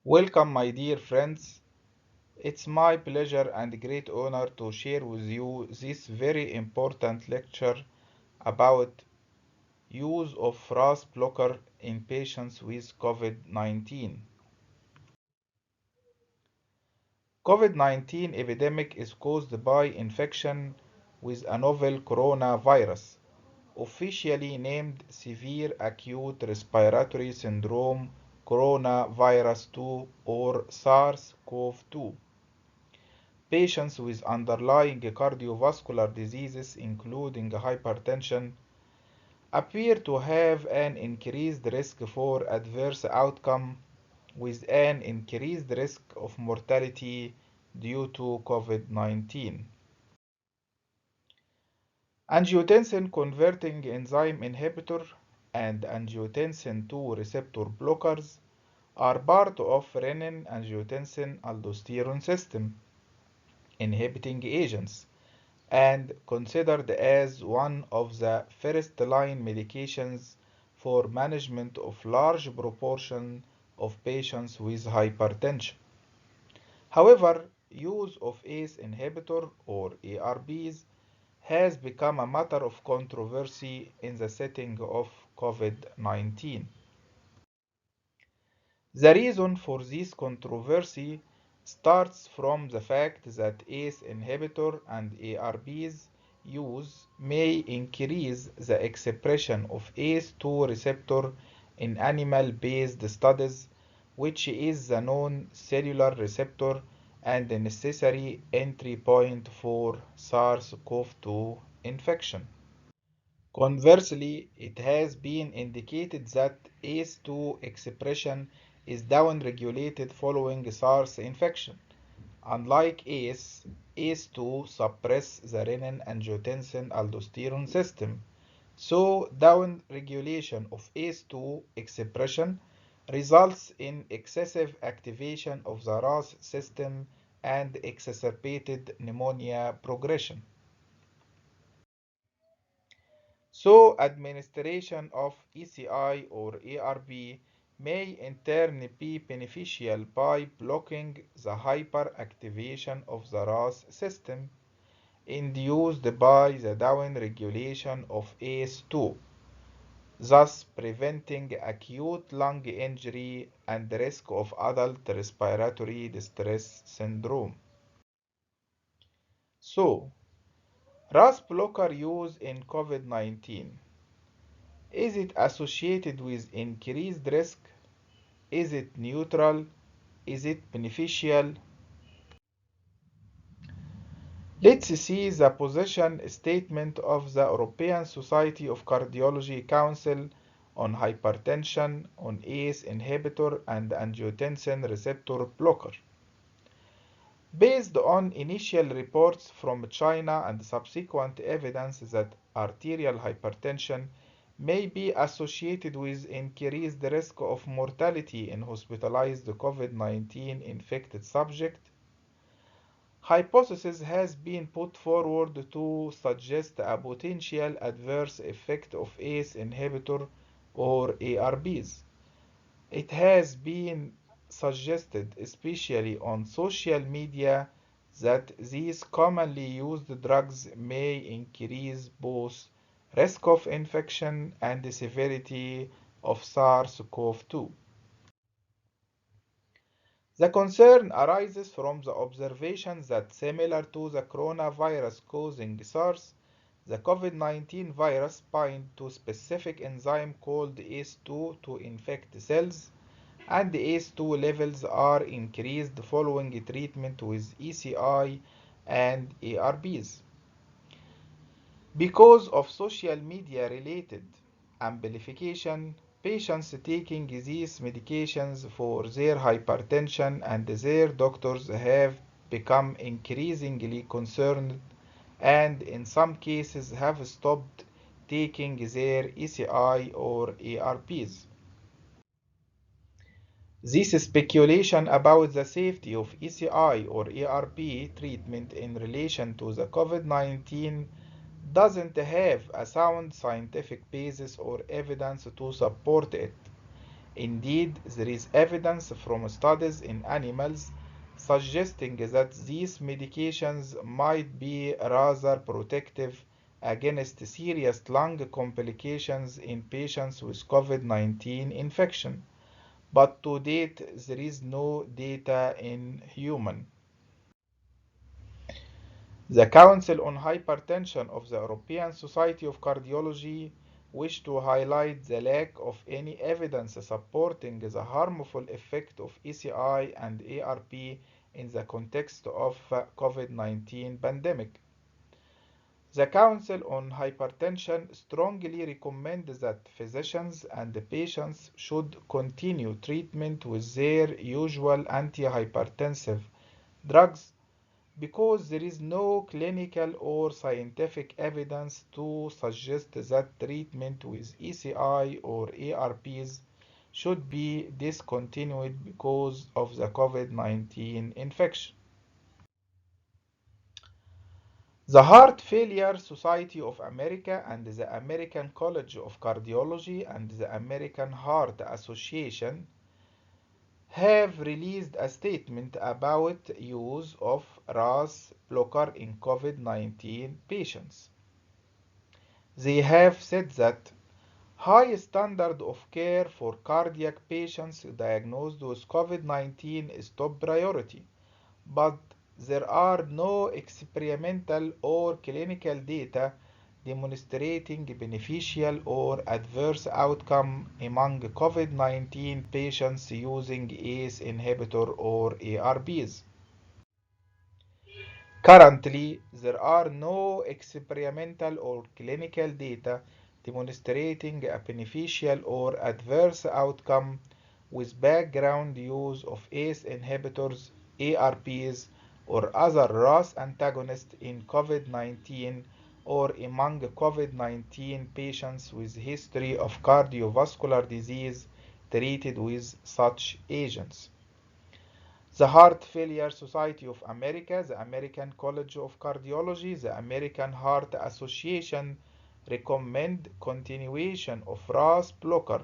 Welcome, my dear friends. It's my pleasure and great honor to share with you this very important lecture about use of RAAS blocker in patients with COVID-19. COVID-19 epidemic is caused by infection with a novel coronavirus, officially named Severe Acute Respiratory Syndrome Coronavirus 2 or SARS-CoV-2. Patients with underlying cardiovascular diseases, including hypertension, appear to have an increased risk for adverse outcome with an increased risk of mortality due to COVID-19. Angiotensin converting enzyme inhibitor and angiotensin II receptor blockers are part of renin-angiotensin aldosterone system inhibiting agents and considered as one of the first-line medications for management of large proportion of patients with hypertension. However, use of ACE inhibitor or ARBs has become a matter of controversy in the setting of COVID-19. The reason for this controversy starts from the fact that ACE inhibitor and ARBs use may increase the expression of ACE2 receptor in animal-based studies, which is the known cellular receptor and the necessary entry point for SARS-CoV-2 infection. Conversely, it has been indicated that ACE2 expression is downregulated following SARS infection. Unlike ACE, ACE2 suppress the renin-angiotensin aldosterone system, so downregulation of ACE2 expression results in excessive activation of the RAS system and exacerbated pneumonia progression. So administration of ECI or ARB may in turn be beneficial by blocking the hyperactivation of the RAS system induced by the downregulation of ACE2, thus preventing acute lung injury and risk of adult respiratory distress syndrome. So, RAS blocker use in COVID-19. Is it associated with increased risk? Is it neutral? Is it beneficial? Let's see the position statement of the European Society of Cardiology Council on hypertension, on ACE inhibitor and angiotensin receptor blocker. Based on initial reports from China and subsequent evidence that arterial hypertension may be associated with increased risk of mortality in hospitalized COVID-19 infected subjects, hypothesis has been put forward to suggest a potential adverse effect of ACE inhibitor or ARBs. It has been suggested, especially on social media, that these commonly used drugs may increase both risk of infection and the severity of SARS-CoV-2. The concern arises from the observation that similar to the coronavirus causing SARS, the COVID-19 virus binds to specific enzyme called ACE2 to infect cells, and the ACE2 levels are increased following treatment with ECI and ARBs. Because of social media related amplification, patients taking these medications for their hypertension and their doctors have become increasingly concerned and in some cases have stopped taking their ECI or ARBs. This speculation about the safety of ECI or ARB treatment in relation to the COVID-19 doesn't have a sound scientific basis or evidence to support it. Indeed, there is evidence from studies in animals suggesting that these medications might be rather protective against serious lung complications in patients with COVID-19 infection, but to date there is no data in humans. The Council on Hypertension of the European Society of Cardiology wished to highlight the lack of any evidence supporting the harmful effect of ECI and ARP in the context of COVID-19 pandemic. The Council on Hypertension strongly recommends that physicians and patients should continue treatment with their usual antihypertensive drugs because there is no clinical or scientific evidence to suggest that treatment with ECI or ARPs should be discontinued because of the COVID-19 infection. The Heart Failure Society of America and the American College of Cardiology and the American Heart Association have released a statement about use of RAAS blocker in COVID-19 patients. They have said that high standard of care for cardiac patients diagnosed with COVID-19 is top priority, but there are no experimental or clinical data demonstrating beneficial or adverse outcome among COVID-19 patients using ACE inhibitor or ARBs. Currently, there are no experimental or clinical data demonstrating a beneficial or adverse outcome with background use of ACE inhibitors, ARPs, or other RAS antagonists in COVID-19 or among COVID-19 patients with history of cardiovascular disease treated with such agents. The Heart Failure Society of America, the American College of Cardiology, the American Heart Association recommend continuation of RAS blocker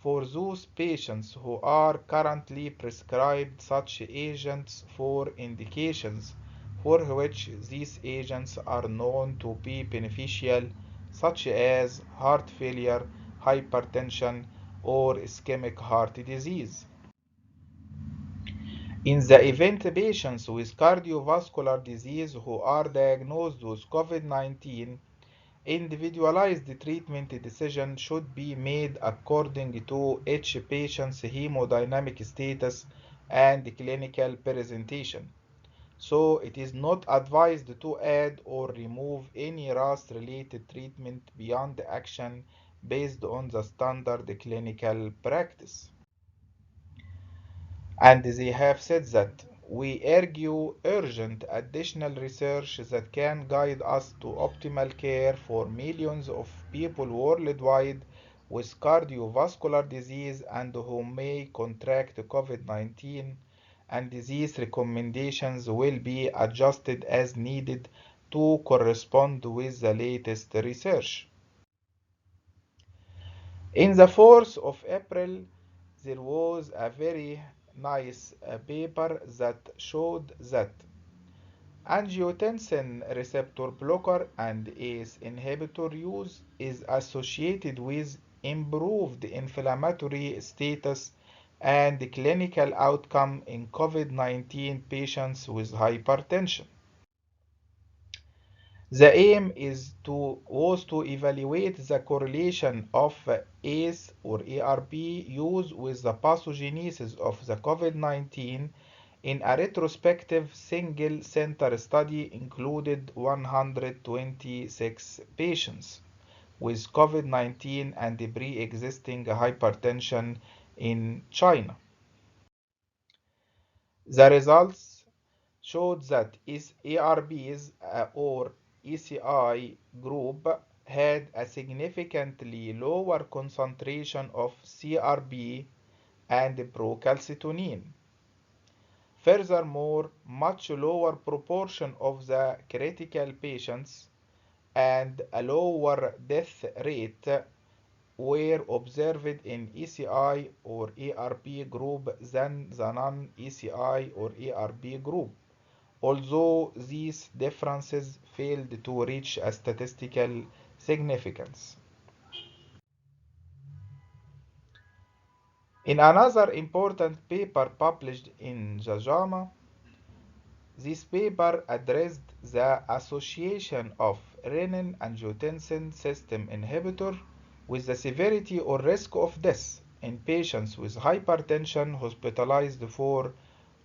for those patients who are currently prescribed such agents for indications for which these agents are known to be beneficial, such as heart failure, hypertension, or ischemic heart disease. In the event patients with cardiovascular disease who are diagnosed with COVID-19, individualized treatment decision should be made according to each patient's hemodynamic status and clinical presentation. So it is not advised to add or remove any RAS-related treatment beyond action based on the standard clinical practice. And they have said that we argue urgent additional research that can guide us to optimal care for millions of people worldwide with cardiovascular disease and who may contract COVID-19, and these recommendations will be adjusted as needed to correspond with the latest research. In the 4th of April, there was a very nice paper that showed that angiotensin receptor blocker and ACE inhibitor use is associated with improved inflammatory status and clinical outcome in COVID-19 patients with hypertension. The aim was to evaluate the correlation of ACE or ARB use with the pathogenesis of the COVID-19 in a retrospective single-center study included 126 patients with COVID-19 and pre-existing hypertension in China. The results showed that ARBs or ECI group had a significantly lower concentration of CRB and procalcitonin. Furthermore, much lower proportion of the critical patients and a lower death rate were observed in ECI or ARP group than the non-ECI or ARP group, although these differences failed to reach a statistical significance. In another important paper published in the JAMA, this paper addressed the association of renin-angiotensin system inhibitor with the severity or risk of death in patients with hypertension hospitalized for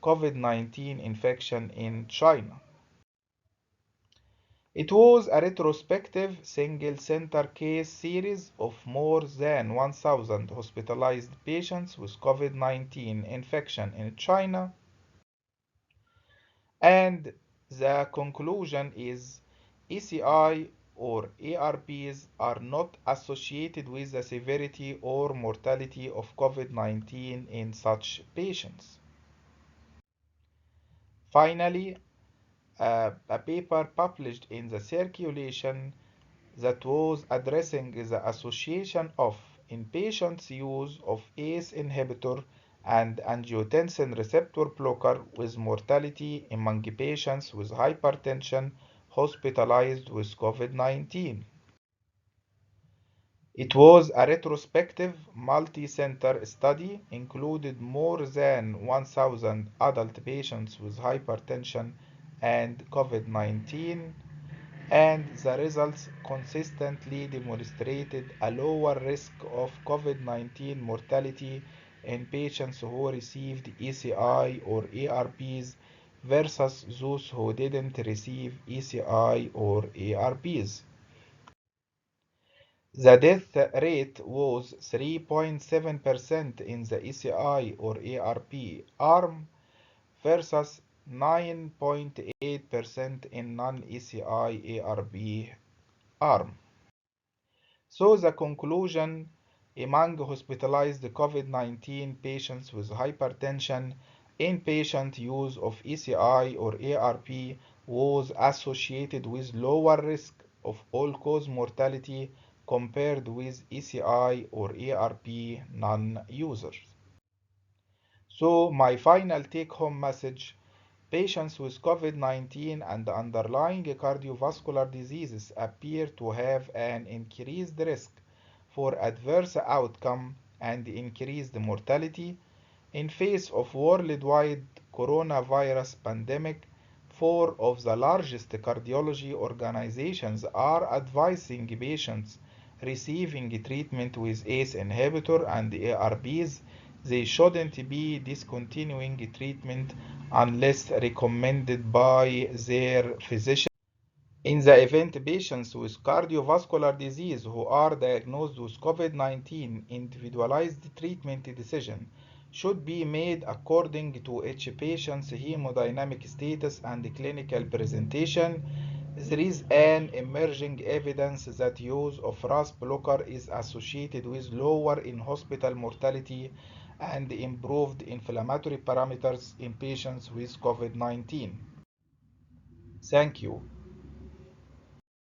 COVID-19 infection in China. It was a retrospective single-center case series of more than 1,000 hospitalized patients with COVID-19 infection in China, and the conclusion is ECI or ARPs are not associated with the severity or mortality of COVID-19 in such patients. Finally, a paper published in the Circulation that was addressing the association of inpatients' use of ACE inhibitor and angiotensin receptor blocker with mortality among patients with hypertension hospitalized with COVID-19. It was a retrospective multi-center study, included more than 1,000 adult patients with hypertension and COVID-19, and the results consistently demonstrated a lower risk of COVID-19 mortality in patients who received ECI or ARPs versus those who didn't receive ECI or ARPs. The death rate was 3.7% in the ECI or ARP arm versus 9.8% in non-ECI ARP arm. So the conclusion among hospitalized COVID-19 patients with hypertension, inpatient use of ECI or ARP was associated with lower risk of all-cause mortality compared with ECI or ARP non-users. So my final take-home message: patients with COVID-19 and underlying cardiovascular diseases appear to have an increased risk for adverse outcome and increased mortality. In face of worldwide coronavirus pandemic, four of the largest cardiology organizations are advising patients receiving treatment with ACE inhibitor and ARBs they shouldn't be discontinuing treatment unless recommended by their physician. In the event patients with cardiovascular disease who are diagnosed with COVID-19, individualized treatment decision should be made according to each patient's hemodynamic status and clinical presentation. There is an emerging evidence that use of RAAS blocker is associated with lower in-hospital mortality and improved inflammatory parameters in patients with COVID-19. Thank you.